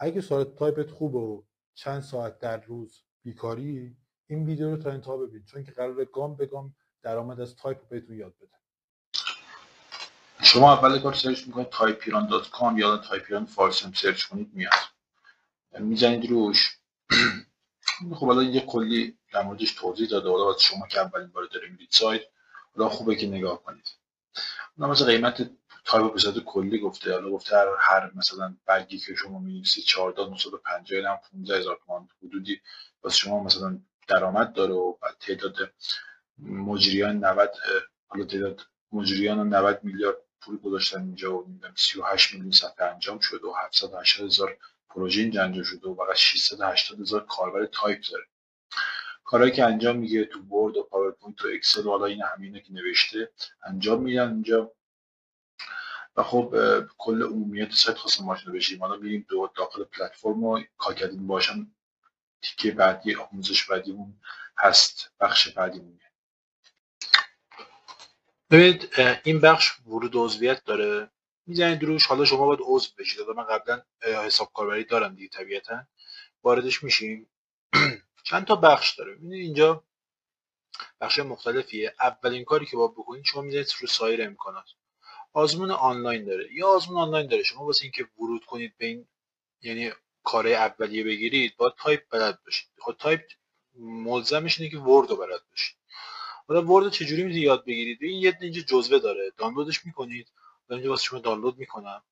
اگه سرعت تایپت خوبه و چند ساعت در روز بیکاری، این ویدیو رو تا انتها ببین، چون که قراره گام به گام درآمد از تایپ رو بهتون یاد بده. شما اول کار سرچ میکنید typeiran.com یا تایپیران فارسی هم سرچ کنید میاد، میزنید روش. خب حالا یه کلی در موردش توضیح داده. حالا شما که اولین بار دارید میرید سایت، حالا خوبه که نگاه کنید. حالا مثلا قیمت تایپ به صورت کلی گفته، حالا گفته هر مثلا برگی که شما می‌نویسید 14950 یا 15000 تومان حدودی واسه شما مثلا درآمد داره و بعد تعداد مجریان 90 حالا تعداد مجریان 90 میلیارد پول گذاشتن اینجا و 38 میلیون صفحه انجام شده و 780,000 پروژه اینجا انجام شده و فقط 680,000 کاربر تایپ داره. کارهایی که انجام میگه تو ورد و پاورپوینت و اکسل و حالا این همینه که نوشته انجام میدن اینجا. و خب کل عمومیت سایت خواستم آشنا بشیم. حالا میریم داخل پلتفرم و کار کردیم باشم. تیکه بعدی آموزش بعدیمون هست، بخش بعدیمون. ببینید این بخش ورود عضویت داره، میزنید روش. حالا شما باید عضو بشید. من قبلا حساب کاربری دارم دیگه، طبیعتا واردش میشیم. چند تا بخش داره. ببینید اینجا بخش مختلفیه. اولین کاری که باید بکنید شما میزنید رو سایر امکانات. آزمون آنلاین داره. یا آزمون آنلاین داره. شما واسه اینکه ورود کنید به این، یعنی کار اولیه بگیرید، باید تایپ بلد باشید. خب تایپ ملزمش اینه که ورد رو بلد باشید. حالا ورد چجوری میتونید یاد بگیرید؟ این یه اینجا جزوه داره، دانلودش میکنید. اینجا واسه شما دانلود میکنم.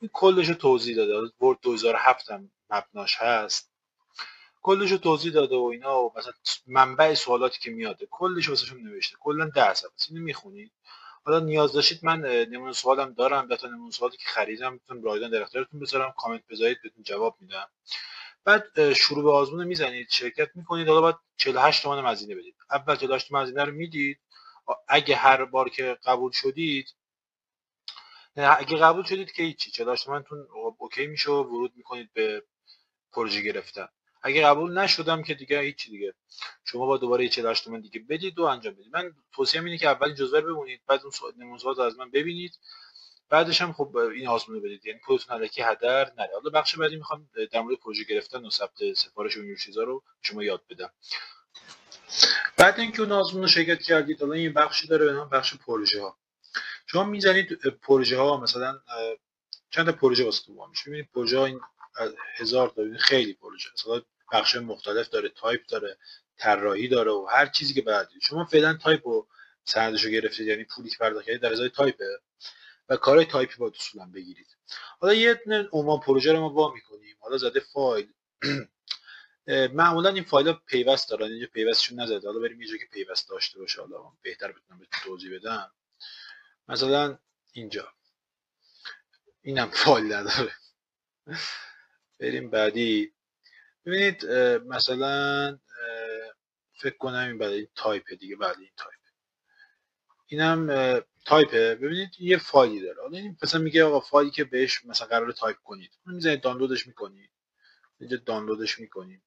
این کلش رو توضیح داده. ورد 2007 هم مبناش هست. کلش رو توضیح داده و اینا، و مثلا منبع سوالاتی که میاده کلش واسهشون نوشته. کلا 10 صفحه. اینو میخونید. حالا نیاز داشتید من نمونه سوالم دارم، تا نمونه سوالی که خریدم میتونم رایگان در اختیارتون بذارم، کامنت بذارید بهتون جواب میدم. بعد شروع به آزمون میزنید، شرکت میکنید. حالا باید 48 تومن هزینه بدید. اول 48 تومن هزینه رو میدید. اگه هر بار که قبول شدید، اگه قبول شدید که هیچی، 48 تومنتون اوکی میشه و ورود میکنید به پروژه گرفتن. اگه قبول نشدم که دیگه هیچی دیگه، شما با دوباره 48 تومن دیگه بدید و انجام بدید. من توصیه‌ام اینه که اول جزوه رو ببینید، بعد اون نمونه سوال از من ببینید، بعدش هم خب این آزمون رو بدید، یعنی خودتون الکی هدر نره. حالا بخش بعدی میخوام در مورد پروژه گرفتن و ثبت سفارش و این چیزا رو شما یاد بدم. بعد اینکه اون آزمون رو شرکت کردید، حالا این بخشی داره به نام بخش پروژه ها. شما میزنید پروژه ها، مثلا چند تا پروژه واسه تو میشه. ببینید پروژه ها این 1000 تا، خیلی پروژه مثلا بخش مختلف داره، تایپ داره، طراحی داره و هر چیزی که بلدید. شما فعلا تایپ و سندشو گرفتید، یعنی پولی که پرداخت کردید در ازای تایپه و کارهای تایپی باید اصولا بگیرید. حالا یه عنوان پروژه رو ما وا می‌کنیم. حالا زده فایل. معمولا این فایل ها پیوست دارن، اینجا پیوستشون نزده. حالا بریم یه جایی که پیوست داشته باشه، حالا بهتر بتونم بهتون توضیح بدم. مثلا اینجا اینم فایل نداره. بریم بعدی. ببینید مثلا فکر کنم این بعد این تایپ دیگه، بعد این تایپ، اینم تایپه. ببینید یه فایلی داره. حالا این مثلا میگه آقا فایلی که بهش مثلا قرار تایپ کنید، میذارید دانلودش میکنید. اینجا دانلودش میکنیم.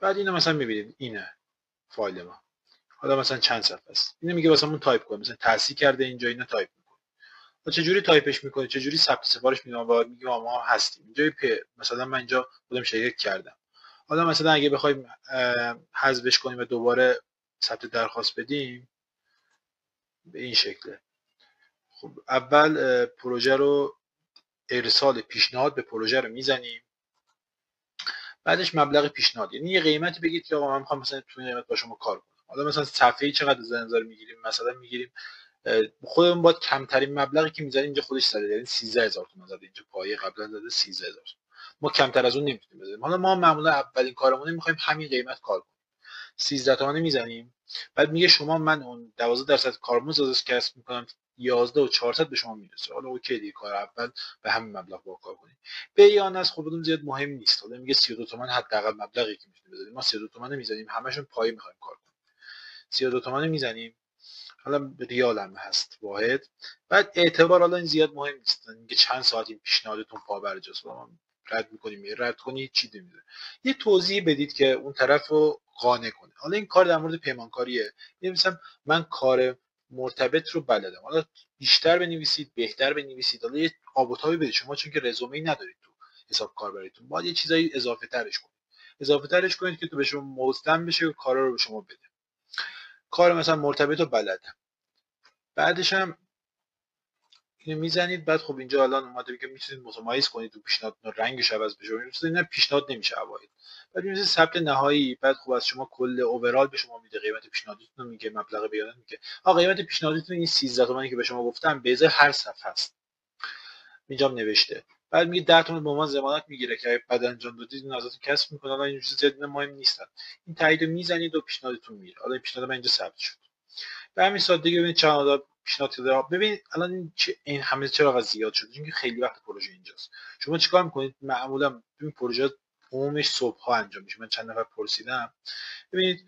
بعد اینو مثلا میبینید اینه فایل ما. حالا مثلا چند صفحه است. اینو میگه واسمون تایپ کن. مثلا تصحیح کرده اینجا، اینو تایپ میکنه. و چه جوری تایپش میکنه، چه جوری ثبت سفارش میدیم و میگیم ما هستیم اینجا. مثلا من اینجا خودم شرکت کردم. حالا مثلا اگه بخوایم حذفش کنیم و دوباره ثبت درخواست بدیم، به این شکله. خب اول پروژه رو، ارسال پیشنهاد به پروژه رو میزنیم. بعدش مبلغ پیشنهاد، یعنی یه قیمتی بگید که آقا من میخوام مثلا تو این قیمت با شما کار کنم. حالا مثلا صفحه‌ای چقدر در نظر میگیریم؟ مثلا میگیریم خودمون باید کمترین مبلغی که میذاریم اینجا خودش زده، یعنی 13000 تومان زده اینجا، پایه قبلا زده 13000. ما کمتر از اون نمیتونیم بذاریم. حالا ما معمولا اولین کارمون میخوایم همین قیمت کار کنیم. 13 تومانی میزنیم. بعد میگه شما من اون 12% کارمزد ازش کسب میکنم، 11400 به شما میرسه. حالا اوکی دیگه، کار اول به همین مبلغ با کار کنیم. به یا نه از خودمون زیاد مهم نیست. حالا میگه 32 تومن حداقل مبلغی که میتونیم بذاریم. ما 32 تومن میزنیم، همشون پایه میخوایم کار کنیم. 32 تومن میزنیم. حالا ریال هم هست واحد. بعد اعتبار، حالا این زیاد مهم نیست. میگه چند ساعت این پیشنهادتون پابرجاست، ما رد میکنیم. رد کنی چی نمیده. یه توضیح بدید که اون طرف رو قانع کنه. حالا این کار در مورد پیمانکاریه. مثلا من کار مرتبط رو بلدم. حالا بیشتر بنویسید، بهتر بنویسید، حالا یه آب و تابی بدید. شما چون که رزومه‌ای ندارید تو حساب کاربریتون، باید یه چیزایی اضافه ترش کنید. اضافه ترش کنید که تو به شما مستم بشه و کارا رو به شما بده. کار مثلا مرتبط رو بلدم. بعدش هم اینو میزنید. بعد خب اینجا الان اومده که میتونید متمایز کنید تو پیشنهاد رنگش عوض بشه. این پیشنهاد نمیشه اوایل. بعد میذارید ثبت نهایی. بعد خب از شما کل اوورال به شما میده، قیمت پیشنهادیتون رو میگه، مبلغ بیانات میگه. قیمت پیشنهادیتون این 13 تومانی که به شما گفتم به ازای هر صفحه است. اینجا نوشته. بعد میگه 10 تومن به عنوان ضمانت میگیره که بعد انجام دادید این ازتون کسب میکنه. حالا این چیز زیاد مهم نیستن. این تایید میزنید و پیشنهادتون میره. حالا این پیشنهاد من اینجا ثبت شد. به همین سادگی ببینید چند آدم پیشنهاد داره. ببینید الان این همه چرا زیاد شده؟ چون خیلی وقت پروژه اینجاست. شما چیکار میکنید؟ معمولا این پروژه عمومش صبح ها انجام میشه. من چند نفر پرسیدم. ببینید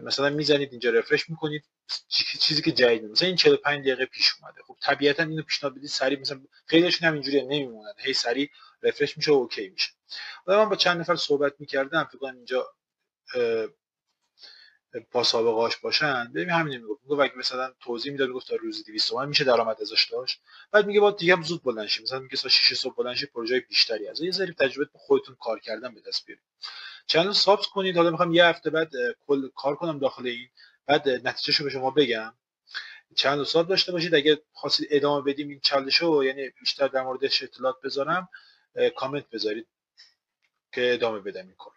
مثلا میزنید اینجا رفرش میکنید، چیزی که جدید مثلا این 45 دقیقه پیش اومده. خب طبیعتا اینو پیشنهاد بدید سریع، مثلا خیلیشون هم اینجوریه نمیمونن، هی سریع رفرش میشه و اوکی میشه. من با چند نفر صحبت میکردم، فکر کنم اینجا با سابقه‌اش باشن. ببین همین میگفت اگه مثلا توضیح میداد میگفت تا روزی 200 تومن میشه درآمد ازش داشت. بعد میگه باید دیگه هم زود بلند شی، مثلا میگه تا 6 صبح بلند شی پروژه بیشتری از یه ذره تجربه با خودتون کار کردن به دست بیارید. چنل سابس کنید. حالا میخوام یه هفته بعد کل کار کنم داخل این، بعد نتیجهشو به شما بگم. چنل ساب داشته باشید. اگه خواستید ادامه بدیم این چالشو، یعنی بیشتر در موردش اطلاعات بذارم، کامنت بذارید که ادامه بدم این کار.